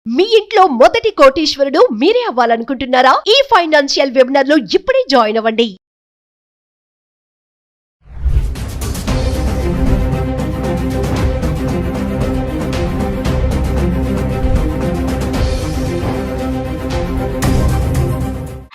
మీ ఇంట్లో మొదటి కోటీశ్వరుడు మీరే అవ్వాలనుకుంటున్నారా? ఈ ఫైనాన్షియల్ వెబినార్ లో ఇప్పుడే జాయిన్ అవ్వండి.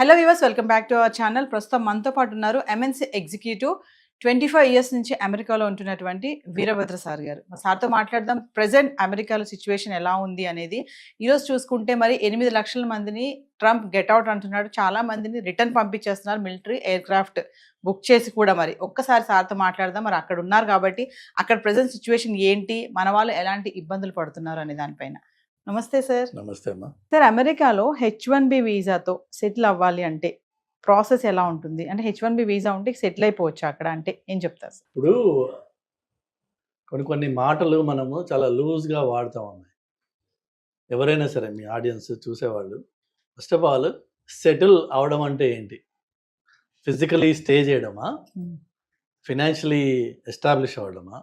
Hello viewers, welcome back to our channel. ప్రస్తుతం మనతో పాటు ఉన్నారు ఎంఎన్సీ ఎగ్జిక్యూటివ్ 25 ఇయర్స్ నుంచి అమెరికాలో ఉంటున్నటువంటి వీరభద్ర సార్ గారు. సార్తో మాట్లాడదాం. ప్రెసెంట్ అమెరికాలో సిచ్యువేషన్ ఎలా ఉంది అనేది. ఈరోజు చూసుకుంటే మరి 8 లక్షల మందిని ట్రంప్ గెట్అవుట్ అంటున్నాడు. చాలా మందిని రిటర్న్ పంపించేస్తున్నారు, మిలిటరీ ఎయిర్ క్రాఫ్ట్ బుక్ చేసి కూడా. మరి ఒక్కసారి సార్తో మాట్లాడదాం. మరి అక్కడ ఉన్నారు కాబట్టి అక్కడ ప్రెసెంట్ సిచ్యువేషన్ ఏంటి, మన వాళ్ళు ఎలాంటి ఇబ్బందులు పడుతున్నారు అనే దానిపైన. నమస్తే సార్. నమస్తే అమ్మా. సార్, అమెరికాలో H1B వీసాతో సెటిల్ అవ్వాలి అంటే ప్రాసెస్ ఎలా ఉంటుంది? అంటే H1B వీసా ఉంటే సెటిల్ అయిపోవచ్చు అక్కడ అంటే ఏం చెప్తారు సార్? ఇప్పుడు కొన్ని మాటలు మనము చాలా లూజ్గా వాడుతూ ఉన్నాయి. ఎవరైనా సరే మీ ఆడియన్స్ చూసేవాళ్ళు, ఫస్ట్ ఆఫ్ ఆల్ సెటిల్ అవడం అంటే ఏంటి? ఫిజికలీ స్టే చేయడమా, ఫినాన్షియలీ ఎస్టాబ్లిష్ అవ్వడమా,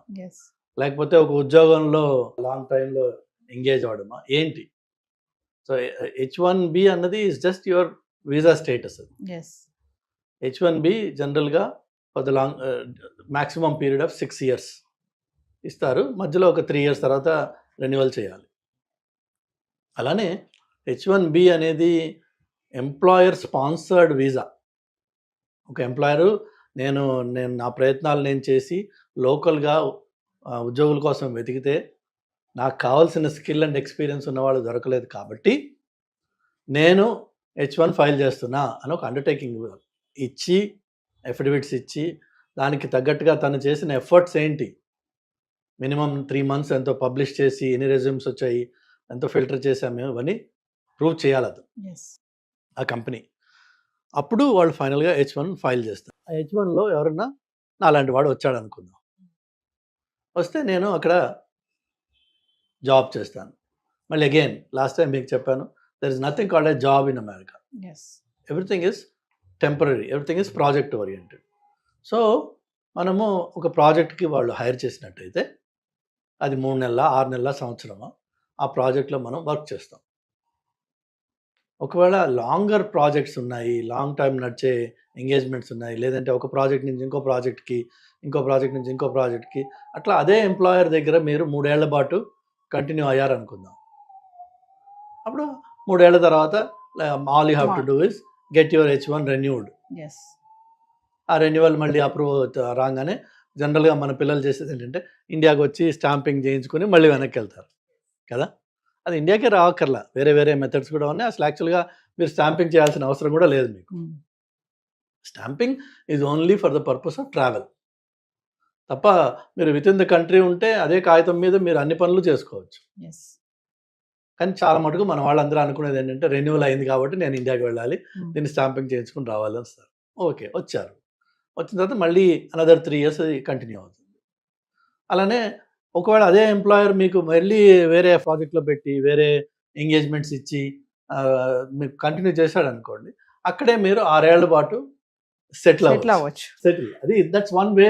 లేకపోతే ఒక ఉద్యోగంలో లాంగ్ టైంలో ఎంగేజ్ అవ్వడమా, ఏంటి? సో H1B అన్నది is just your visa status. H1B జనరల్గా for the long maximum period of 6 years ఇస్తారు. మధ్యలో ఒక 3 years తర్వాత రెన్యువల్ చేయాలి. అలానే H1B అనేది ఎంప్లాయర్ స్పాన్సర్డ్ వీసా. ఒక ఎంప్లాయరు నేను నా ప్రయత్నాలు నేను చేసి లోకల్గా ఉద్యోగుల కోసం వెతికితే నాకు కావాల్సిన స్కిల్ అండ్ ఎక్స్పీరియన్స్ ఉన్నవాళ్ళు దొరకలేదు కాబట్టి నేను H1 ఫైల్ చేస్తున్నా అని ఒక అండర్టేకింగ్ ఇచ్చి, ఎఫిడవిట్స్ ఇచ్చి, దానికి తగ్గట్టుగా తను చేసిన ఎఫర్ట్స్ ఏంటి, మినిమం 3 months ఎంతో పబ్లిష్ చేసి, ఎన్ని రెజ్యూమ్స్ వచ్చాయి, ఎంతో ఫిల్టర్ చేసాము, ఇవన్నీ ప్రూవ్ చేయాలి అది ఆ కంపెనీ. అప్పుడు వాళ్ళు ఫైనల్గా H1 ఫైల్ చేస్తారు. ఆ H1లో ఎవరన్నా నాలాంటి వాడు వచ్చాడు అనుకుందాం. వస్తే నేను అక్కడ జాబ్ చేస్తాను. మళ్ళీ అగైన్ లాస్ట్ టైం మీకు చెప్పాను, there is nothing called a job in America. Everything is temporary, everything is project oriented. So మనము ఒక ప్రాజెక్ట్కి వాళ్ళు హైర్ చేసినట్టయితే అది 3 నెలల, 6 నెలల, సంవత్సరమా ఆ ప్రాజెక్ట్లో మనం వర్క్ చేస్తాం. ఒకవేళ లాంగర్ ప్రాజెక్ట్స్ ఉన్నాయి, లాంగ్ టైం నడిచే ఎంగేజ్మెంట్స్ ఉన్నాయి, లేదంటే ఒక ప్రాజెక్ట్ నుంచి ఇంకో ప్రాజెక్ట్కి, ఇంకో ప్రాజెక్ట్ నుంచి ఇంకో ప్రాజెక్ట్కి, అట్లా అదే ఎంప్లాయర్ దగ్గర మీరు 3 ఏళ్ల పాటు కంటిన్యూ అయ్యారనుకుందాం. అప్పుడు 3 ఏళ్ల తర్వాత all you have to do is get your H1 renewed. ఆ రెన్యువల్ మళ్ళీ అప్రూవ్ రాగానే జనరల్గా మన పిల్లలు చేసేది ఏంటంటే ఇండియాకి వచ్చి స్టాంపింగ్ చేయించుకొని మళ్ళీ వెనక్కి వెళ్తారు కదా. అది ఇండియాకే రావక్కర్లా, వేరే వేరే మెథడ్స్ కూడా ఉన్నాయి. అసలు యాక్చువల్గా మీరు స్టాంపింగ్ చేయాల్సిన అవసరం కూడా లేదు మీకు. Stamping is only for the purpose of travel తప్ప మీరు విత్ ఇన్ ద కంట్రీ ఉంటే అదే కాగితం మీద మీరు అన్ని పనులు చేసుకోవచ్చు. కానీ చాలా మటుకు మన వాళ్ళందరూ అనుకునేది ఏంటంటే రెన్యువల్ అయింది కాబట్టి నేను ఇండియాకి వెళ్ళాలి, దీన్ని స్టాంపింగ్ చేయించుకుని రావాలి వస్తారు. ఓకే, వచ్చారు. వచ్చిన తర్వాత మళ్ళీ అనదర్ 3 years కంటిన్యూ అవుతుంది. అలానే ఒకవేళ అదే ఎంప్లాయర్ మీకు మళ్ళీ వేరే ప్రాజెక్ట్లో పెట్టి వేరే ఎంగేజ్మెంట్స్ ఇచ్చి మీకు కంటిన్యూ చేశాడు అనుకోండి, అక్కడే మీరు 6 ఏళ్ల పాటు సెటిల్ అవ్వచ్చు. సెటిల్, అది దట్స్ వన్ వే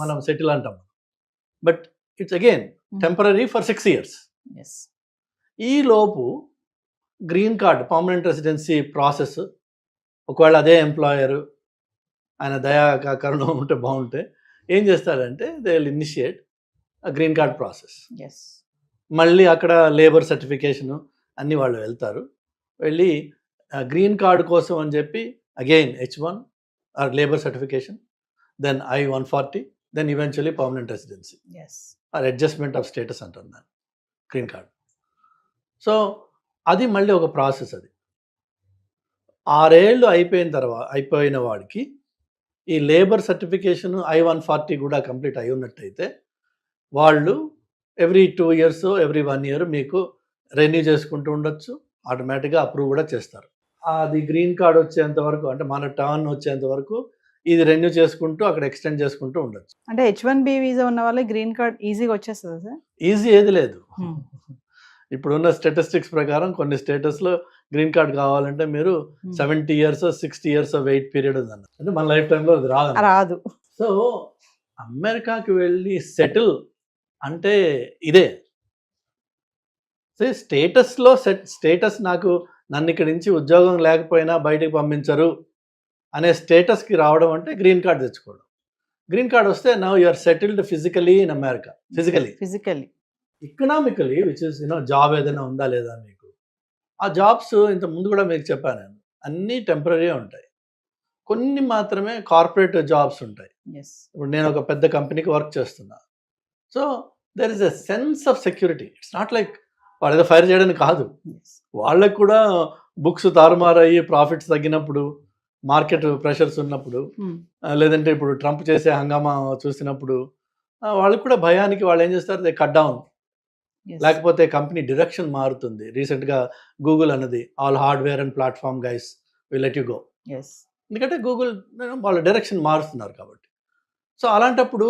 మనం సెటిల్ అంటాం. But it's again temporary for 6 years. ఈ లోపు green card, permanent residency process ఒకవేళ అదే ఎంప్లాయరు ఆయన దయా కరుణం ఉంటే బాగుంటే ఏం చేస్తారంటే they will initiate green card process. మళ్ళీ అక్కడ లేబర్ సర్టిఫికేషను అన్నీ వాళ్ళు వెళ్తారు. వెళ్ళి గ్రీన్ కార్డ్ కోసం అని చెప్పి again H1 or labour certification, then I-140, then eventually permanent residency or adjustment of status అంటారు దాన్ని, గ్రీన్ కార్డ్. సో అది మళ్ళీ ఒక ప్రాసెస్. అది 6 ఏళ్ళు అయిపోయిన వాడికి ఈ లేబర్ సర్టిఫికేషన్ I-140 కూడా కంప్లీట్ అయి ఉన్నట్టయితే వాళ్ళు ఎవ్రీ 2 years, ఎవ్రీ 1 year మీకు రెన్యూ చేసుకుంటూ ఉండొచ్చు. ఆటోమేటిక్గా అప్రూవ్ కూడా చేస్తారు. అది గ్రీన్ కార్డ్ వచ్చేంత వరకు, అంటే మన టర్న్ వచ్చేంత వరకు ఇది రెన్యూ చేసుకుంటూ అక్కడ ఎక్స్టెండ్ చేసుకుంటూ ఉండొచ్చు. అంటే H1B వీసా ఉన్న వాళ్ళకి గ్రీన్ కార్డ్ ఈజీగా వచ్చేస్తుంది సార్? ఈజీ ఏది లేదు. ఇప్పుడున్న స్టాటిస్టిక్స్ ప్రకారం కొన్ని స్టేటస్లో గ్రీన్ కార్డ్ కావాలంటే మీరు 70 years, 60 years వెయిట్ పీరియడ్ ఉందన్న. అంటే మన లైఫ్ టైంలో అది రాదు. సో అమెరికాకి వెళ్ళి సెటిల్ అంటే ఇదే. స్టేటస్లో స్టేటస్ నాకు నన్ను ఇక్కడి నుంచి ఉద్యోగం లేకపోయినా బయటికి పంపించరు అనే స్టేటస్కి రావడం అంటే గ్రీన్ కార్డ్ తెచ్చుకోవడం. గ్రీన్ కార్డ్ వస్తే now you are settled physically in America. Physically economically which is job ఏదైనా ఉందా లేదా మీకు. ఆ జాబ్స్ ఇంత ముందు కూడా మీకు చెప్పాను నేను, అన్నీ టెంపరీ ఉంటాయి, కొన్ని మాత్రమే కార్పొరేట్ జాబ్స్ ఉంటాయి. ఇప్పుడు నేను ఒక పెద్ద కంపెనీకి వర్క్ చేస్తున్నా. So there is a sense of security. It's not like వాళ్ళు ఏదో ఫైర్ చేయడానికి కాదు, వాళ్ళకు కూడా బుక్స్ తారుమారయ్యి ప్రాఫిట్స్ తగ్గినప్పుడు, మార్కెట్ ప్రెషర్స్ ఉన్నప్పుడు, లేదంటే ఇప్పుడు ట్రంప్ చేసే హంగామా చూసినప్పుడు వాళ్ళకి కూడా భయానికి వాళ్ళు ఏం చేస్తారు, దే కట్ డౌన్. లేకపోతే కంపెనీ డైరెక్షన్ మారుతుంది. రీసెంట్గా గూగుల్ అన్నది all hardware and platform guys will let you go. ఎందుకంటే గూగుల్ వాళ్ళ డైరెక్షన్ మారుస్తున్నారు కాబట్టి. సో అలాంటప్పుడు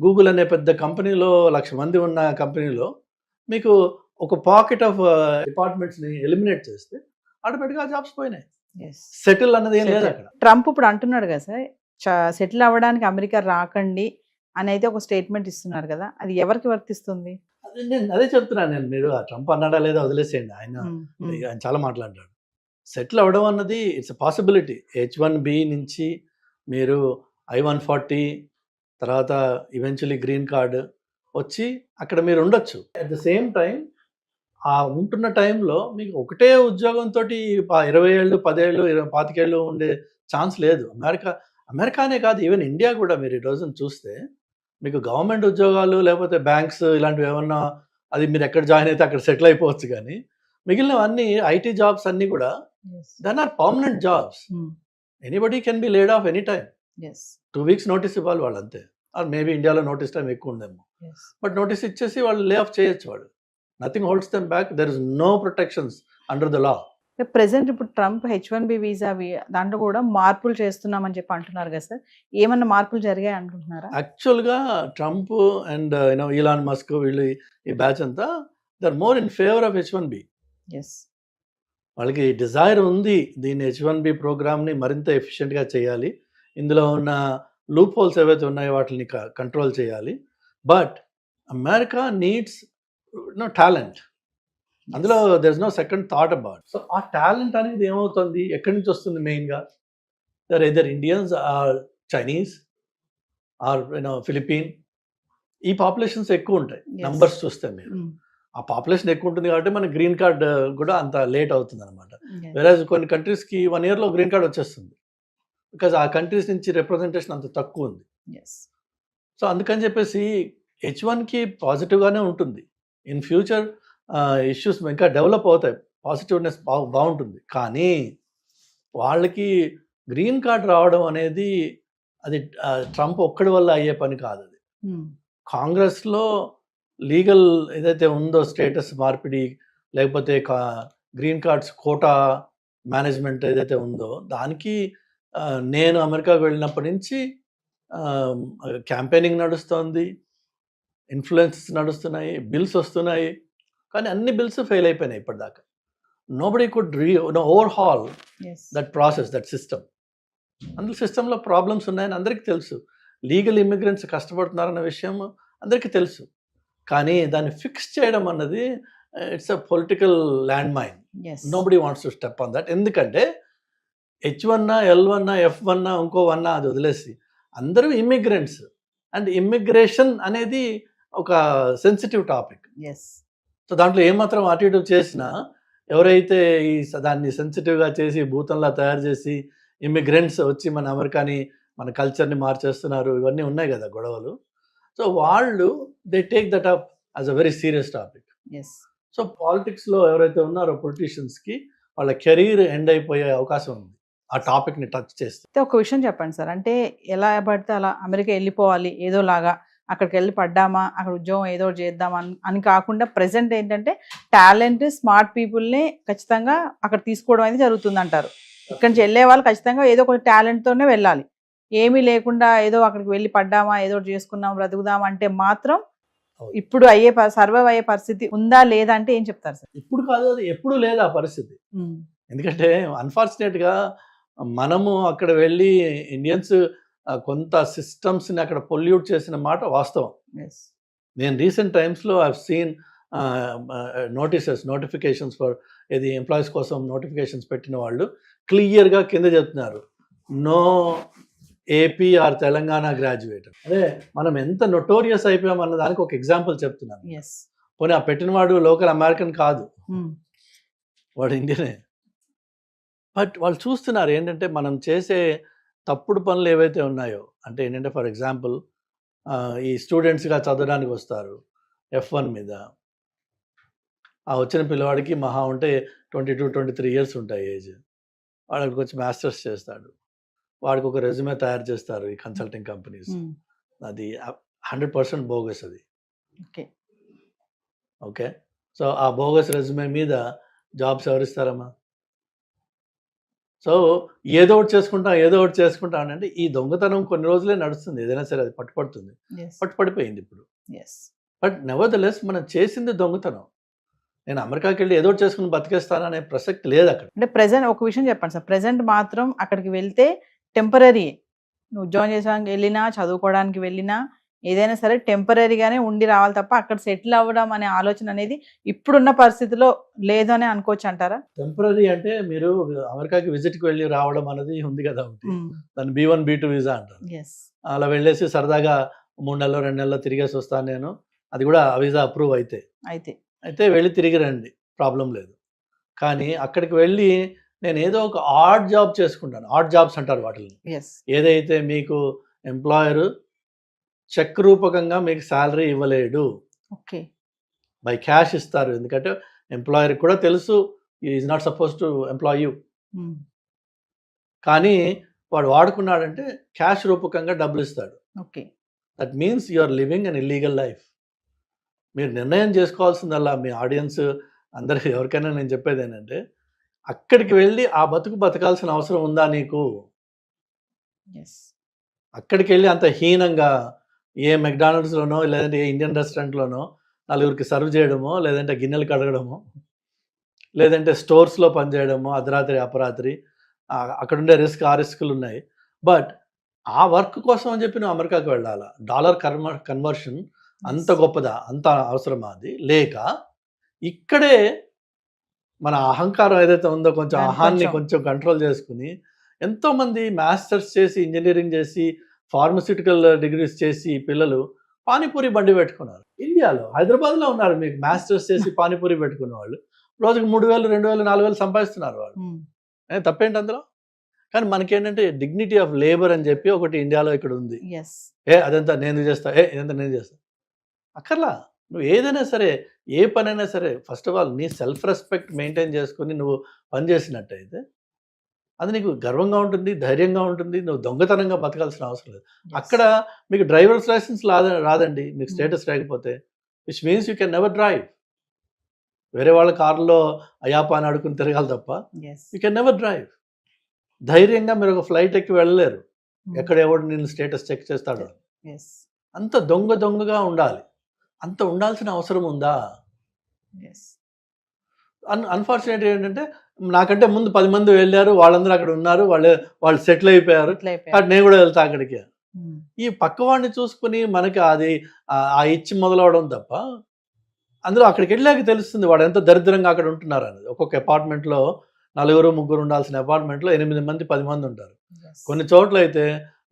గూగుల్ అనే పెద్ద కంపెనీలో 1,00,000 మంది ఉన్న కంపెనీలో మీకు ఒక పాకెట్ ఆఫ్ డిపార్ట్మెంట్స్ని ఎలిమినేట్ చేస్తే ఆటోమేటిక్గా జాబ్స్ పోయినాయి. సెటిల్ అన్నది ఏం లేదు అక్కడ. ట్రంప్ ఇప్పుడు అంటున్నాడు కదా సార్, సెటిల్ అవ్వడానికి అమెరికా రాకండి అని అయితే ఒక స్టేట్మెంట్ ఇస్తున్నారు కదా, అది ఎవరికి వర్తిస్తుంది? నేను అదే చెప్తున్నాను నేను. మీరు ఆ ట్రంప్ అన్నాడా లేదా వదిలేసేయండి, ఆయన చాలా మాట్లాడాడు. సెటిల్ అవ్వడం అన్నది ఇట్స్ ఎ పాసిబిలిటీ. H1B నుంచి మీరు I-140 తర్వాత ఈవెన్చువలీ గ్రీన్ కార్డ్ వచ్చి అక్కడ మీరు ఉండొచ్చు. అట్ ద సేమ్ టైం ఆ ఉంటున్న టైంలో మీకు ఒకటే ఉద్యోగంతో 20 ఏళ్ళు 10 ఏళ్ళు 25 ఏళ్ళు ఉండే ఛాన్స్ లేదు. అమెరికానే కాదు, ఈవెన్ ఇండియా కూడా మీరు ఈ రోజున చూస్తే మీకు గవర్నమెంట్ ఉద్యోగాలు లేకపోతే బ్యాంక్స్ ఇలాంటివి ఏమన్నా, అది మీరు ఎక్కడ జాయిన్ అయితే అక్కడ సెటిల్ అయిపోవచ్చు. కానీ మిగిలినవన్నీ ఐటీ జాబ్స్ అన్నీ కూడా then are permanent jobs. Anybody can be laid off any time. 2 weeks notice ఇవ్వాలి వాళ్ళు అంతే. ఆర్ మేబీ ఇండియాలో నోటీస్ టైం ఎక్కువ ఉందేమో, బట్ నోటీస్ ఇచ్చేసి వాళ్ళు లే ఆఫ్ చేయొచ్చు. వాళ్ళు nothing holds them back. There is no protections under the law. Present ఇప్పుడు ట్రంప్ H1B వీసా దాంట్లో కూడా మార్పులు చేస్తున్నామని చెప్పి అంటున్నారు కదా సార్, ఏమన్నా మార్పులు జరిగాయి అనుకుంటున్నారా? యాక్చువల్గా ట్రంప్ అండ్ ఈలాన్ మస్క్ వీళ్ళు ఈ బ్యాచ్ అంతా they are more in favour of H1B. వాళ్ళకి డిజైర్ ఉంది దీన్ని H1B ప్రోగ్రామ్ని మరింత ఎఫిషియెంట్గా చేయాలి, ఇందులో ఉన్న లూప్ హోల్స్ ఏవైతే ఉన్నాయో వాటిని కంట్రోల్ చేయాలి. But America needs talent. అందులో there is no second thought about. So ఆ టాలెంట్ అనేది ఏమవుతుంది, ఎక్కడి నుంచి వస్తుంది? మెయిన్గా there either Indians or Chinese or Philippine. ఈ పాపులేషన్స్ ఎక్కువ ఉంటాయి నంబర్స్ చూస్తే. మీరు ఆ పాపులేషన్ ఎక్కువ ఉంటుంది కాబట్టి మన గ్రీన్ కార్డ్ కూడా అంత లేట్ అవుతుంది అనమాట. వేరేజ్ కొన్ని కంట్రీస్కి 1 yearలో గ్రీన్ కార్డ్ వచ్చేస్తుంది, బికాజ్ ఆ కంట్రీస్ నుంచి రిప్రజెంటేషన్ అంత తక్కువ ఉంది. సో అందుకని చెప్పేసి H1కి పాజిటివ్గానే ఉంటుంది. ఇన్ ఫ్యూచర్ ఇష్యూస్ ఇంకా డెవలప్ అవుతాయి, పాజిటివ్నెస్ బాగుంటుంది. కానీ వాళ్ళకి గ్రీన్ కార్డ్ రావడం అనేది అది ట్రంప్ ఒక్కడి వల్ల అయ్యే పని కాదు. అది కాంగ్రెస్లో లీగల్ ఏదైతే ఉందో స్టేటస్ మార్పిడి లేకపోతే గ్రీన్ కార్డ్స్ కోటా మేనేజ్మెంట్ ఏదైతే ఉందో దానికి నేను అమెరికాకు వెళ్ళినప్పటి నుంచి క్యాంపెయినింగ్ నడుస్తుంది, ఇన్ఫ్లుయెన్సెస్ నడుస్తున్నాయి, బిల్స్ వస్తున్నాయి. కానీ అన్ని బిల్స్ ఫెయిల్ అయిపోయినాయి ఇప్పటిదాకా. Nobody could overhaul that process, that system. అందులో సిస్టంలో ప్రాబ్లమ్స్ ఉన్నాయని అందరికీ తెలుసు. లీగల్ ఇమిగ్రెంట్స్ కష్టపడుతున్నారన్న విషయం అందరికీ తెలుసు. కానీ దాన్ని ఫిక్స్ చేయడం అన్నది it's a political land mine. Nobody wants to step on that. ఎందుకంటే H1 L1 F1 ఇంకో 1 అది వదిలేసి అందరూ ఇమ్మిగ్రెంట్స్. అండ్ ఇమ్మిగ్రేషన్ అనేది ఒక సెన్సిటివ్ టాపిక్. సో దాంట్లో ఏమాత్రం అటు ఇటు చేసినా ఎవరైతే దాన్ని సెన్సిటివ్గా చేసి భూతంలా తయారు చేసి ఇమ్మిగ్రెంట్స్ వచ్చి మన అమెరికాని మన కల్చర్ని మార్చేస్తున్నారు, ఇవన్నీ ఉన్నాయి కదా గొడవలు. సో వాళ్ళు they take that up as a very serious topic. So పాలిటిక్స్లో ఎవరైతే ఉన్నారో పొలిటీషియన్స్కి వాళ్ళ కెరీర్ ఎండ్ అయిపోయే అవకాశం ఉంది ఆ టాపిక్ని టచ్ చేస్తే. ఒక విషయం చెప్పండి సార్, అంటే ఎలా పడితే అలా అమెరికా వెళ్ళిపోవాలి ఏదోలాగా, అక్కడికి వెళ్ళి పడ్డామా అక్కడ ఉద్యోగం ఏదో చేద్దాం అని కాకుండా ప్రెసెంట్ ఏంటంటే టాలెంట్ స్మార్ట్ పీపుల్ని ఖచ్చితంగా అక్కడ తీసుకోవడం అనేది జరుగుతుంది అంటారు. ఇక్కడి నుంచి వెళ్ళే వాళ్ళు ఖచ్చితంగా ఏదో ఒక టాలెంట్తోనే వెళ్ళాలి. ఏమీ లేకుండా ఏదో అక్కడికి వెళ్ళి పడ్డామా ఏదో చేసుకున్నాం బ్రతుకుదాం అంటే మాత్రం ఇప్పుడు సర్వైవ్ అయ్యే పరిస్థితి ఉందా లేదా అంటే ఏం చెప్తారు సార్? ఇప్పుడు కాదు, అది ఎప్పుడు లేదు ఆ పరిస్థితి. ఎందుకంటే అన్ఫార్చునేట్గా మనము అక్కడ వెళ్ళి ఇండియన్స్ కొంత సిస్టమ్స్ని అక్కడ పొల్యూట్ చేసిన మాట వాస్తవం. నేను రీసెంట్ టైమ్స్లో I have seen notifications for ఇది ఎంప్లాయీస్ కోసం నోటిఫికేషన్స్ పెట్టిన వాళ్ళు క్లియర్గా కింద చెప్తున్నారు, no AP or Telangana graduate. అదే మనం ఎంత నొటోరియస్ అయిపోయామన్న దానికి ఒక ఎగ్జాంపుల్ చెప్తున్నాను. పోనీ ఆ పెట్టినవాడు లోకల్ అమెరికన్ కాదు, వాడు ఇండియనే. బట్ వాళ్ళు చూస్తున్నారు ఏంటంటే మనం చేసే తప్పుడు పనులు ఏవైతే ఉన్నాయో, అంటే ఏంటంటే ఫర్ ఎగ్జాంపుల్ ఈ స్టూడెంట్స్గా చదవడానికి వస్తారు F1 మీద, ఆ వచ్చిన పిల్లవాడికి మహా ఉంటే 22-23 ఇయర్స్ ఉంటాయి ఏజ్. వాడికి వచ్చి మాస్టర్స్ చేస్తాడు, వాడికి ఒక రెజ్యూమే తయారు చేస్తారు ఈ కన్సల్టింగ్ కంపెనీస్. అది 100% బోగస్ అది. ఓకే, సో ఆ బోగస్ రెజ్యూమే మీద జాబ్స్ ఎవరిస్తారమ్మా? సో ఏదో ఒకటి చేసుకుంటాం అంటే ఈ దొంగతనం కొన్ని రోజులే నడుస్తుంది, ఏదైనా సరే అది పట్టుపడుతుంది, పట్టుపడిపోయింది ఇప్పుడు. బట్ నెవర్దలెస్ మనం చేసింది దొంగతనం. నేను అమెరికాకి వెళ్ళి ఏదో ఒకటి చేసుకుని బతికేస్తాను అనే ప్రసక్తి లేదు అక్కడ. అంటే ప్రెసెంట్ ఒక విషయం చెప్పండి సార్, ప్రెసెంట్ మాత్రం అక్కడికి వెళ్తే టెంపరీ, నువ్వు జాయిన్ చేసానికి వెళ్ళినా చదువుకోవడానికి వెళ్ళినా ఏదైనా సరే టెంపరీగానే ఉండి రావాలి తప్ప అక్కడ సెటిల్ అవ్వడం అనే ఆలోచన అనేది ఇప్పుడున్న పరిస్థితిలో లేదు అని అనుకోవచ్చు అంటారా? టెంపరీ అంటే మీరు అమెరికాకి విజిట్కి వెళ్ళి రావడం అనేది ఉంది కదా, దాన్ని B1 B2 వీసా అంటారు. అలా వెళ్ళేసి సరదాగా 3 నెలలు 2 నెలలు తిరిగేసి వస్తాను నేను, అది కూడా ఆ వీసా అప్రూవ్ అయితే వెళ్ళి తిరిగి రండి, ప్రాబ్లం లేదు. కానీ అక్కడికి వెళ్ళి నేను ఏదో ఒక ఆడ్ జాబ్ చేసుకుంటాను, ఆడ్ జాబ్స్ అంటారు వాటిని. ఏదైతే మీకు ఎంప్లాయర్ చెక్ రూపకంగా మీకు శాలరీ ఇవ్వలేడు, బై క్యాష్ ఇస్తారు. ఎందుకంటే ఎంప్లాయర్కి కూడా తెలుసు is not suppose to employ you, కానీ వాడు వాడుకున్నాడంటే క్యాష్ రూపకంగా డబ్బులు ఇస్తాడు. That means you are living an illegal life. మీరు నిర్ణయం చేసుకోవాల్సిందల్లా మీ ఆడియన్స్ అందరికి ఎవరికైనా నేను చెప్పేది ఏంటంటే, అక్కడికి వెళ్ళి ఆ బతకాల్సిన అవసరం ఉందా నీకు? అక్కడికి వెళ్ళి అంత హీనంగా ఏ మెక్డానల్డ్స్లోనో లేదంటే ఏ ఇండియన్ రెస్టారెంట్లోనో నలుగురికి సర్వ్ చేయడమో, లేదంటే గిన్నెలు కడగడమో, లేదంటే స్టోర్స్లో పనిచేయడమో అర్ధరాత్రి అపరాత్రి, అక్కడ ఉండే ఆ రిస్కులు ఉన్నాయి. బట్ ఆ వర్క్ కోసం అని చెప్పి నువ్వు అమెరికాకి వెళ్ళాలా? డాలర్ కన్వర్షన్ అంత గొప్పదా? అంత అవసరమా? అది లేక ఇక్కడే మన అహంకారం ఏదైతే ఉందో కొంచెం అహాన్ని కొంచెం కంట్రోల్ చేసుకుని ఎంతోమంది మాస్టర్స్ చేసి ఇంజనీరింగ్ చేసి ఫార్మస్యూటికల్ డిగ్రీస్ చేసి పిల్లలు పానీపూరి బండి పెట్టుకున్నారు. ఇండియాలో హైదరాబాద్లో ఉన్నారు మీకు మాస్టర్స్ చేసి పానీపూరి పెట్టుకున్న వాళ్ళు, రోజుకి 3,000 2,000 4,000 సంపాదిస్తున్నారు వాళ్ళు. తప్పేంటి అందులో? కానీ మనకేంటంటే డిగ్నిటీ ఆఫ్ లేబర్ అని చెప్పి ఒకటి ఇండియాలో ఇక్కడ ఉంది. అదంతా నేను చేస్తా, ఇదంతా నేను చేస్తా అక్కర్లా. నువ్వు ఏదైనా సరే, ఏ పనైనా సరే, ఫస్ట్ ఆఫ్ ఆల్ నీ సెల్ఫ్ రెస్పెక్ట్ మెయింటైన్ చేసుకుని నువ్వు పని చేసినట్టయితే అది నీకు గర్వంగా ఉంటుంది, ధైర్యంగా ఉంటుంది. నువ్వు దొంగతనంగా బతకాల్సిన అవసరం లేదు. అక్కడ మీకు డ్రైవర్స్ లైసెన్స్ రాదండి మీకు స్టేటస్ లేకపోతే, which means you can never drive. వేరే వాళ్ళ కారులో అయాపా అని అడుకుని తిరగాలి తప్ప యూ కెన్ నెవర్ డ్రైవ్. ధైర్యంగా మీరు ఒక ఫ్లైట్ ఎక్కి వెళ్ళలేరు, ఎక్కడ ఎవడు నేను స్టేటస్ చెక్ చేస్తాడు. అంత దొంగగా ఉండాలి. అంత ఉండాల్సిన అవసరం ఉందా? అన్ఫార్చునేట్ ఏంటంటే నాకంటే ముందు 10 మంది వెళ్ళారు, వాళ్ళందరూ అక్కడ ఉన్నారు, వాళ్ళు సెటిల్ అయిపోయారు, నేను కూడా వెళ్తా అక్కడికి. ఈ పక్కవాడిని చూసుకుని మనకి అది ఆ ఇచ్చి మొదలవడం తప్ప, అందులో అక్కడికి వెళ్ళాక తెలుస్తుంది వాడు ఎంత దరిద్రంగా అక్కడ ఉంటున్నారు అనేది. ఒక్కొక్క అపార్ట్మెంట్లో 4-3 ఉండాల్సిన అపార్ట్మెంట్లో 8 మంది 10 మంది ఉంటారు. కొన్ని చోట్ల అయితే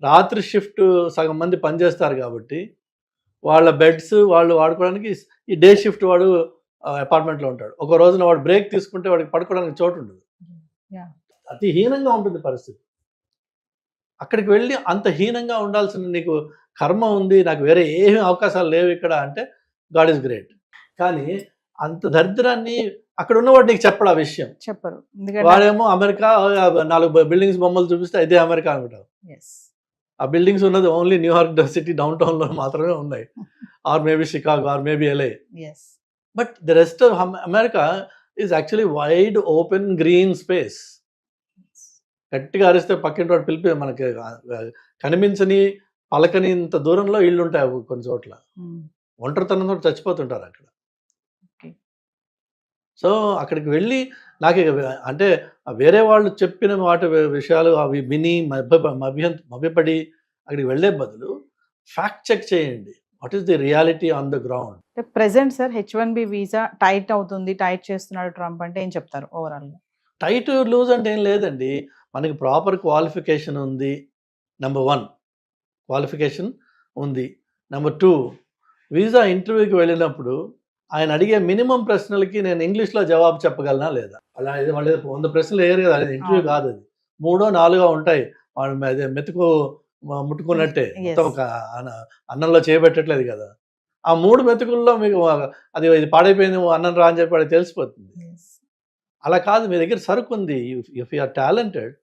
రాత్రి షిఫ్ట్ సగం మంది పనిచేస్తారు కాబట్టి వాళ్ళ బెడ్స్ వాళ్ళు వాడుకోవడానికి ఈ డే షిఫ్ట్ వాడు అపార్ట్మెంట్లో ఉంటాడు. ఒక రోజున వాడు బ్రేక్ తీసుకుంటే వాడికి పడుకోవడానికి చోటు ఉండదు. అతి హీనంగా ఉంటుంది పరిస్థితి. అక్కడికి వెళ్ళి అంత హీనంగా ఉండాల్సిన నీకు కర్మ ఉంది, నాకు వేరే ఏమీ అవకాశాలు లేవు ఇక్కడ అంటే గాడ్ ఈజ్ గ్రేట్. కానీ అంత దరిద్రాన్ని అక్కడ ఉన్నవాడు నీకు చెప్పడు, ఆ విషయం చెప్పరు. వాడేమో అమెరికా 4 బిల్డింగ్స్ బొమ్మలు చూపిస్తే అదే అమెరికా అనుకుంటావు. ఆ బిల్డింగ్స్ ఉన్నది ఓన్లీ న్యూయార్క్ సిటీ డౌన్ టౌన్లో మాత్రమే ఉన్నాయి, or maybe Chicago, or maybe LA. But the rest of America is actually wide open green space. గట్టిగా అరిస్తే పక్కింటి వాడు పిలిపి మనకి కనిపించని పలకని ఇంత దూరంలో ఇళ్ళు ఉంటాయి కొన్ని చోట్ల. ఒంటరితనంతో చచ్చిపోతుంటారు అక్కడ. సో అక్కడికి వెళ్ళి నాకు అంటే వేరే వాళ్ళు చెప్పిన వాటి విషయాలు అవి విని మభ్యపడి అక్కడికి వెళ్ళే బదులు ఫ్యాక్ట్ చెక్ చేయండి. What is the reality on the ground. Present sir H1B visa tight అవుతుంది, టైట్ చేస్తున్నాడు ట్రంప్ అంటే ఏం చెప్తారు ఓవరాల్ గా? టైట్ లూజ్ అంటే ఏం లేదండి, మనకి ప్రాపర్ క్వాలిఫికేషన్ ఉంది. నెంబర్ 1 క్వాలిఫికేషన్ ఉంది. నెంబర్ 2 వీసా ఇంటర్వ్యూకి వెళ్ళినప్పుడు ఆయన అడిగే మినిమం ప్రశ్నలకి నేను ఇంగ్లీష్లో జవాబు చెప్పగలనా లేదా? అలా ఇది వాళ్ళు 100 ప్రశ్నలు వేయరు కదా, అది ఇంటర్వ్యూ కాదు, అది 3-4 ఉంటాయి. వాళ్ళు అదే మెతుకు ముట్టుకున్నట్టే, మొత్తం ఒక అన్నంలో చేయబెట్టట్లేదు కదా. ఆ 3 మెతుకుల్లో మీకు అది ఇది పాడైపోయింది అన్నం రా అని చెప్పి వాడికి తెలిసిపోతుంది. అలా కాదు, మీ దగ్గర సరుకు ఉంది. If you are talented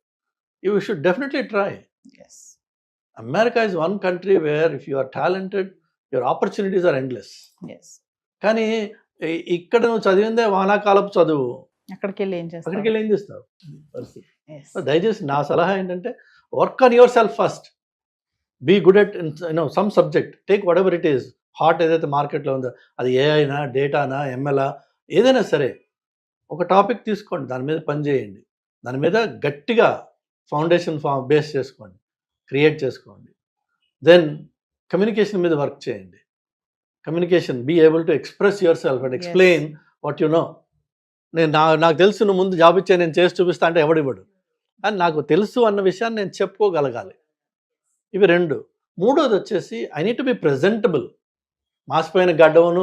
you should definitely try. America is one country where if you are talented your opportunities are endless. కానీ ఇక్కడ నువ్వు చదివిందే వానాకాలపు చదువు, అక్కడికి వెళ్ళి ఏం చేస్తావు పరిస్థితి. దయచేసి నా సలహా ఏంటంటే work on yourself first, be good at some subject, take whatever it is hot ఏదైతే మార్కెట్లో ఉందో, అది ఏఐనా, డేటానా, ఎంఎల్ఆ, ఏదైనా సరే ఒక టాపిక్ తీసుకోండి, దాని మీద పని చేయండి, దాని మీద గట్టిగా ఫౌండేషన్ బేస్ చేసుకోండి, క్రియేట్ చేసుకోండి. దెన్ కమ్యూనికేషన్ మీద వర్క్ చేయండి. Communication, be able to express yourself and explain what you know. నాకు తెలుసు, నువ్వు ముందు జాబ్ ఇచ్చే నేను చేసి చూపిస్తా అంటే ఎవడివ్వడు, కానీ నాకు తెలుసు అన్న విషయాన్ని నేను చెప్పుకోగలగాలి. ఇవి 2. 3వది వచ్చేసి I need to be presentable. మాసిపోయిన గడ్డమును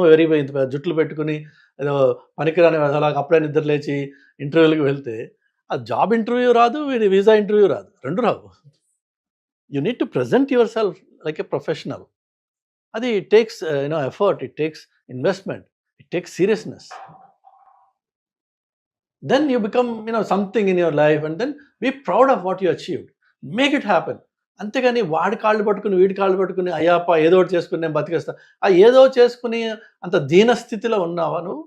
జుట్లు పెట్టుకుని ఏదో పనికిరాని అలాగ అప్పుడే నిద్ర లేచి ఇంటర్వ్యూలకు వెళ్తే ఆ జాబ్ ఇంటర్వ్యూ రాదు, వీడి వీసా ఇంటర్వ్యూ రాదు, 2 రావు. You need to present your self like a professional. అది it takes effort, it takes investment, it takes seriousness. Then you become something in your life, and then be proud of what you achieved. Make it happen. అంతేగాని వాడి కాళ్ళు పట్టుకుని వీడి కాళ్ళు పట్టుకుని అయ్యాపా ఏదో ఒకటి చేసుకుని నేను బతికేస్తా, ఆ ఏదో చేసుకుని అంత దీనస్థితిలో ఉన్నావా నువ్వు?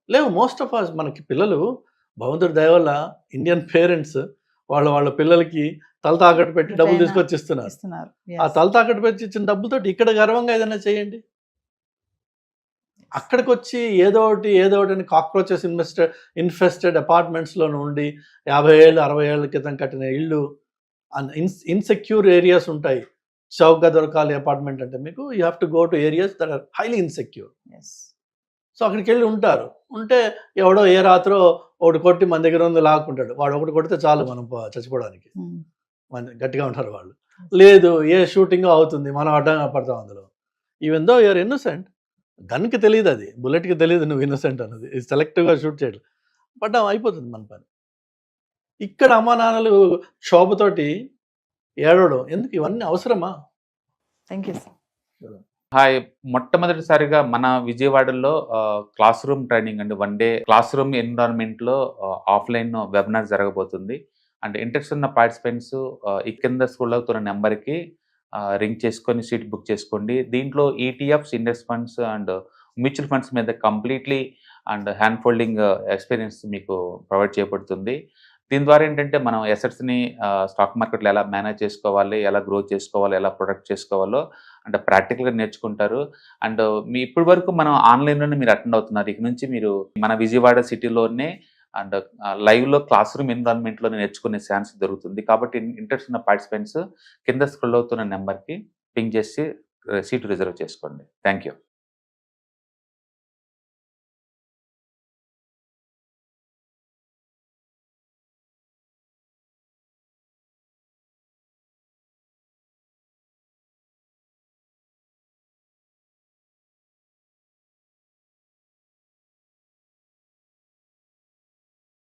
లేవు. మోస్ట్ ఆఫ్ అస్, మనకి పిల్లలు భగవంతుడి దయ వల్ల ఇండియన్ పేరెంట్స్ వాళ్ళ పిల్లలకి తల తాకట్టు పెట్టి డబ్బులు తీసుకొచ్చి ఇస్తున్నారు. ఆ తల తాకట్టు పెట్టి ఇచ్చిన డబ్బులతో ఇక్కడ గర్వంగా ఏదైనా చేయండి. అక్కడికి వచ్చి ఏదో ఒకటి అని కాక్రోచెస్ ఇన్ఫెస్టెడ్ అపార్ట్మెంట్స్లో ఉండి 50 ఏళ్ళు 60 ఏళ్ళ క్రితం కట్టిన ఇళ్ళు, ఇన్సెక్యూర్ ఏరియాస్ ఉంటాయి. చౌకగా దొరకాలి అపార్ట్మెంట్ అంటే మీకు you have to go to areas that are highly insecure. So అక్కడికి వెళ్ళి ఉంటే ఎవడో ఏ రాత్రో ఒకటి కొట్టి మన దగ్గర ఉంది లాక్కుంటాడు. వాడు ఒకటి కొడితే చాలు మనం చచ్చిపోవడానికి, గట్టిగా ఉంటారు వాళ్ళు. లేదు, ఏ షూటింగ్ అవుతుంది, మనం అడ్డంగా పడతాం అందులో. ఈవెన్ దో యూఆర్ ఇన్నోసెంట్, గన్కి తెలియదు, అది బుల్లెట్కి తెలియదు నువ్వు ఇన్నోసెంట్ అన్నది. సెలెక్టివ్గా షూట్ చేయడం పడ్డా అయిపోతుంది మన పని. ఇక్కడ అమ్మా నాన్నలు క్షోభతోటి ఏడవడం ఎందుకు? ఇవన్నీ అవసరమా? Thank you. హాయ్, మొట్టమొదటిసారిగా మన విజయవాడలో క్లాస్ రూమ్ ట్రైనింగ్ అండి, 1 డే క్లాస్ రూమ్ ఎన్విరాన్మెంట్లో ఆఫ్లైన్ వెబినార్ జరగబోతుంది. అండ్ ఇంట్రెస్ట్ ఉన్న పార్టిసిపెంట్స్ ఈ కింద స్కూల్ అవుతున్న నెంబర్కి రింగ్ చేసుకొని సీట్ బుక్ చేసుకోండి. దీంట్లో ETFs, index funds and mutual funds మీద completely and hand holding experience మీకు ప్రొవైడ్ చేయబడుతుంది. దీని ద్వారా ఏంటంటే మనం ఎసెట్స్ని స్టాక్ మార్కెట్లో ఎలా మేనేజ్ చేసుకోవాలి, ఎలా గ్రో చేసుకోవాలి, ఎలా ప్రొడక్ట్ చేసుకోవాలో అంటే ప్రాక్టికల్గా నేర్చుకుంటారు. అండ్ మీ ఇప్పటి వరకు మనం ఆన్లైన్లోనే మీరు అటెండ్ అవుతున్నారు. ఇక నుంచి మీరు మన విజయవాడ సిటీలోనే అండ్ లైవ్లో క్లాస్ రూమ్ ఎన్విరాన్మెంట్లో నేర్చుకునే ఛాన్స్ దొరుకుతుంది. కాబట్టి ఇంట్రెస్ట్ ఉన్న పార్టిసిపెంట్స్ కింద స్క్రోల్ అవుతున్న నెంబర్కి పింగ్ చేసి సీటు రిజర్వ్ చేసుకోండి. Thank you.